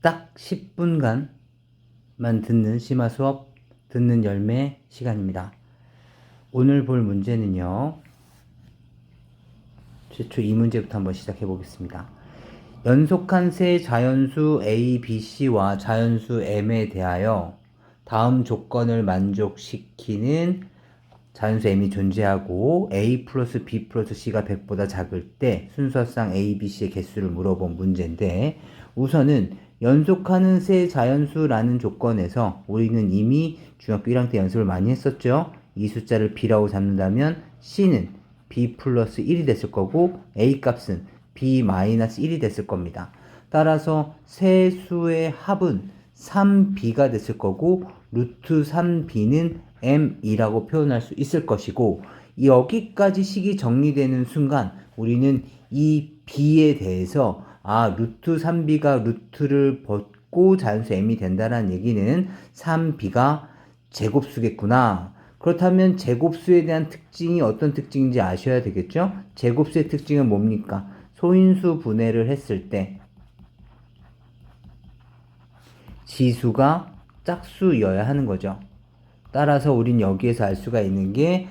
딱 10분간만 듣는 심화 수업 듣는 열매 시간입니다. 오늘 볼 문제는요. 최초 이 문제부터 한번 시작해 보겠습니다. 연속한 세 자연수 A, B, C와 자연수 M에 대하여 다음 조건을 만족시키는 자연수 M이 존재하고 A 플러스 B 플러스 C가 100보다 작을 때 순서상 A, B, C의 개수를 물어본 문제인데, 우선은 연속하는 세 자연수라는 조건에서 우리는 이미 중학교 1학년 때 연습을 많이 했었죠. 이 숫자를 B라고 잡는다면 C는 B 플러스 1이 됐을 거고 A 값은 B 마이너스 1이 됐을 겁니다. 따라서 세 수의 합은 3B가 됐을 거고 루트 3B는 M이라고 표현할 수 있을 것이고, 여기까지 식이 정리되는 순간 우리는 이 B에 대해서 루트 3B가 루트를 벗고 자연수 M이 된다는 얘기는 3B가 제곱수겠구나. 그렇다면 제곱수에 대한 특징이 어떤 특징인지 아셔야 되겠죠? 제곱수의 특징은 뭡니까? 소인수 분해를 했을 때 지수가 짝수여야 하는 거죠. 따라서 우린 여기에서 알 수가 있는 게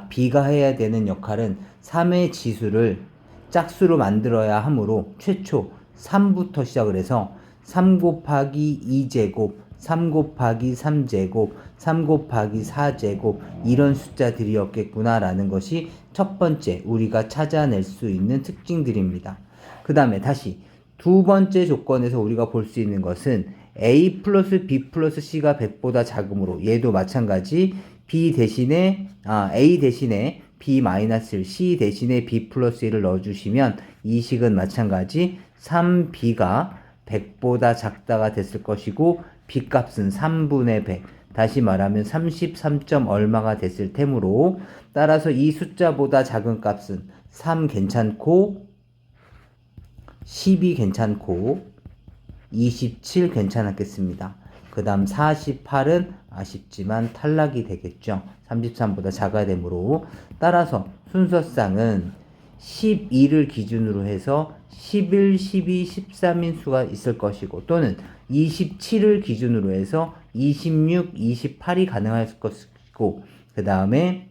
B가 해야 되는 역할은 3의 지수를 짝수로 만들어야 하므로 최초 3부터 시작을 해서 3 곱하기 2제곱, 3 곱하기 3제곱, 3 곱하기 4제곱 이런 숫자들이었겠구나라는 것이 첫 번째 우리가 찾아낼 수 있는 특징들입니다. 그 다음에 다시 두 번째 조건에서 우리가 볼 수 있는 것은 A 플러스 B 플러스 C가 100보다 작으므로 얘도 마찬가지 B 대신에 A 대신에 B 마이너스 1, C 대신에 B 플러스 1을 넣어주시면 이 식은 마찬가지 3B가 100보다 작다가 됐을 것이고 B 값은 3분의 100, 다시 말하면 33점 얼마가 됐을 테므로, 따라서 이 숫자보다 작은 값은 3 괜찮고 12 괜찮고 27 괜찮았겠습니다. 그 다음 48은 아쉽지만 탈락이 되겠죠. 33보다 작아야 되므로. 따라서 순서상은 12를 기준으로 해서 11, 12, 13인 수가 있을 것이고, 또는 27을 기준으로 해서 26, 28이 가능할 것이고, 그 다음에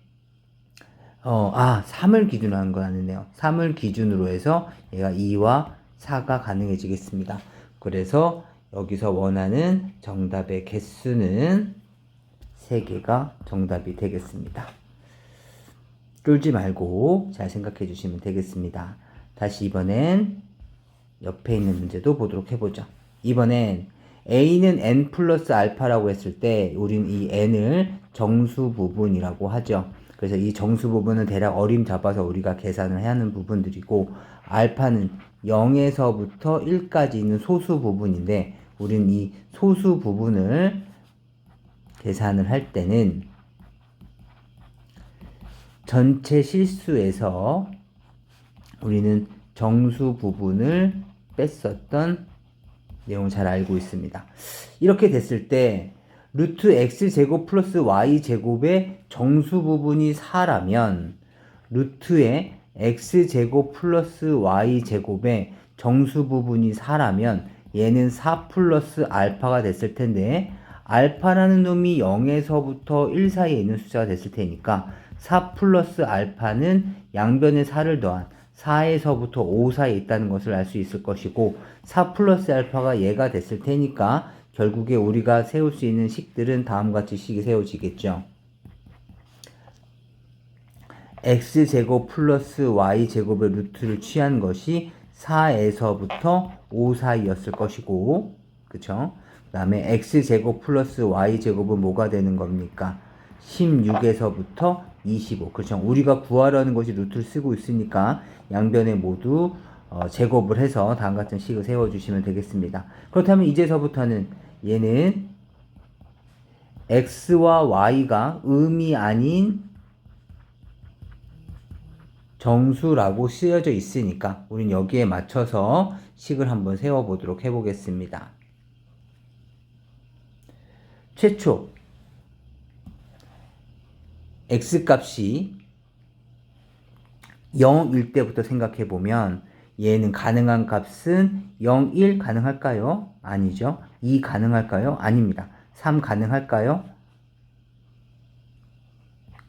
3을 기준으로 하는 거 아니네요. 3을 기준으로 해서 얘가 2와 4가 가능해지겠습니다. 그래서 여기서 원하는 정답의 개수는 3개가 정답이 되겠습니다. 쫄지 말고 잘 생각해 주시면 되겠습니다. 다시 이번엔 옆에 있는 문제도 보도록 해보죠. 이번엔 A는 n 플러스 알파라고 했을 때 우린 이 n을 정수 부분이라고 하죠. 그래서 이 정수 부분은 대략 어림 잡아서 우리가 계산을 해야 하는 부분들이고, 알파는 0에서부터 1까지 있는 소수 부분인데, 우린 이 소수 부분을 계산을 할 때는 전체 실수에서 우리는 정수 부분을 뺐었던 내용 잘 알고 있습니다. 이렇게 됐을 때 루트 x제곱 플러스 y제곱의 정수 부분이 4라면 루트의 x제곱 플러스 y제곱의 정수 부분이 4라면 얘는 4 플러스 알파가 됐을 텐데, 알파라는 놈이 0에서부터 1 사이에 있는 숫자가 됐을 테니까 4 플러스 알파는 양변에 4를 더한 4에서부터 5 사이에 있다는 것을 알 수 있을 것이고, 4 플러스 알파가 얘가 됐을 테니까 결국에 우리가 세울 수 있는 식들은 다음과 같이 식이 세워지겠죠. x제곱 플러스 y제곱의 루트를 취한 것이 4에서부터 5 사이였을 것이고, 그쵸? 그 다음에 x제곱 플러스 y제곱은 뭐가 되는 겁니까? 16에서부터 25. 그렇죠. 우리가 구하려는 것이 루트를 쓰고 있으니까 양변에 모두 제곱을 해서 다음 같은 식을 세워주시면 되겠습니다. 그렇다면 이제서부터는 얘는 x와 y가 음이 아닌 정수라고 쓰여져 있으니까 우린 여기에 맞춰서 식을 한번 세워보도록 해보겠습니다. 최초 x값이 0일 때부터 생각해보면 얘는 가능한 값은 0, 1 가능할까요? 아니죠. 2 가능할까요? 아닙니다. 3 가능할까요?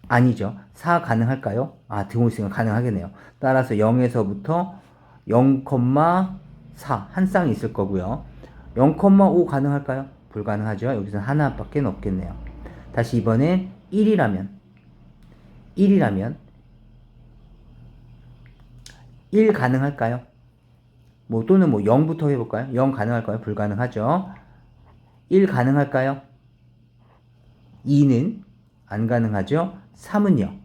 아니죠. 4 가능할까요? 아, 등호 있으니까 가능하겠네요. 따라서 0에서부터 0,4 한 쌍이 있을 거고요. 0,5 가능할까요? 불가능하죠. 여기서 하나밖에 없겠네요. 다시 이번엔 1이라면 1 가능할까요? 뭐 또는 뭐 0부터 해볼까요? 0 가능할까요? 불가능하죠. 1 가능할까요? 2는 안 가능하죠. 3은요.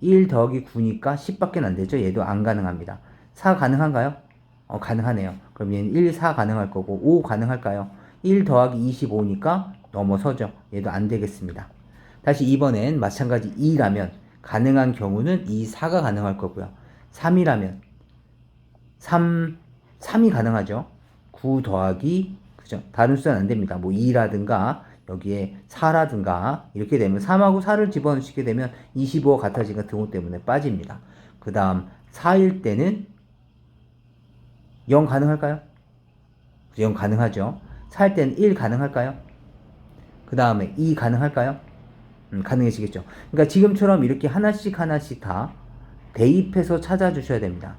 1 더하기 9니까 10밖에 안 되죠. 얘도 안 가능합니다. 4 가능한가요? 가능하네요. 그럼 얘는 1, 4 가능할 거고 5 가능할까요? 1 더하기 25니까 넘어서죠. 얘도 안 되겠습니다. 다시 이번엔 마찬가지 2라면 가능한 경우는 2, 4가 가능할 거고요. 3이라면 3이 가능하죠. 9 더하기 그죠? 다른 숫자는 안 됩니다. 뭐 2라든가 여기에 4라든가 이렇게 되면 3하고 4를 집어넣으시게 되면 25와 같아지니까 등호 때문에 빠집니다. 그 다음 4일 때는 0 가능할까요? 0 가능하죠. 4일 때는 1 가능할까요? 그 다음에 2 가능할까요? 가능해지겠죠. 그러니까 지금처럼 이렇게 하나씩 다 대입해서 찾아주셔야 됩니다.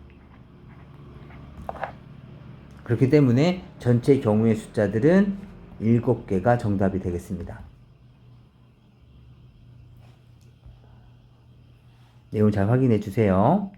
그렇기 때문에 전체 경우의 숫자들은 7개가 정답이 되겠습니다. 내용 잘 확인해 주세요.